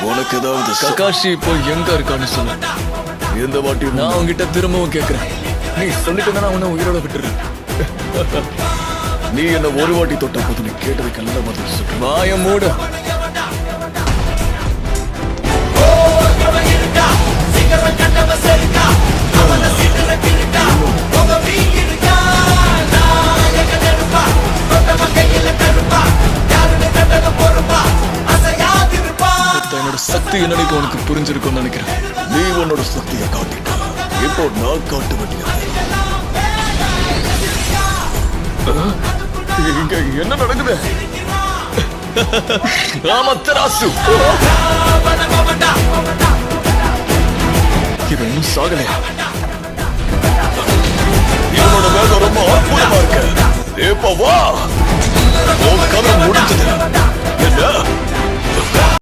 உனக்கு ஏதாவது ககாஷி இப்போ எங்க இருக்கான்னு சொல்லு. இந்த வாட்டி நான் உன்கிட்ட திரும்பவும் கேக்குறேன். நீ சொல்லிட்டு நான் உன்னை உயிரோட விட்டுறேன். நீ என்ன ஒரு வாட்டி தொட்ட போது நீ கேட்டதுக்கெல்லாம் பதில் சொல்லு. வாய மூடு. என்னோட சக்தி என்னன்னு உனக்கு புரிஞ்சிருக்கும்னு நினைக்கிறேன். நீ உன்னோட சக்தியை காட்டிட்ட. இப்போ நான் காட்ட வேண்டியது. இங்க என்ன நடக்குது? ராமத்தராசு இவன் இன்னும் சாகலையா? என்னோட வேகம் ரொம்ப அற்புதமா இருக்கு. இப்ப வா, உன் கதை முடிஞ்சது. என்ன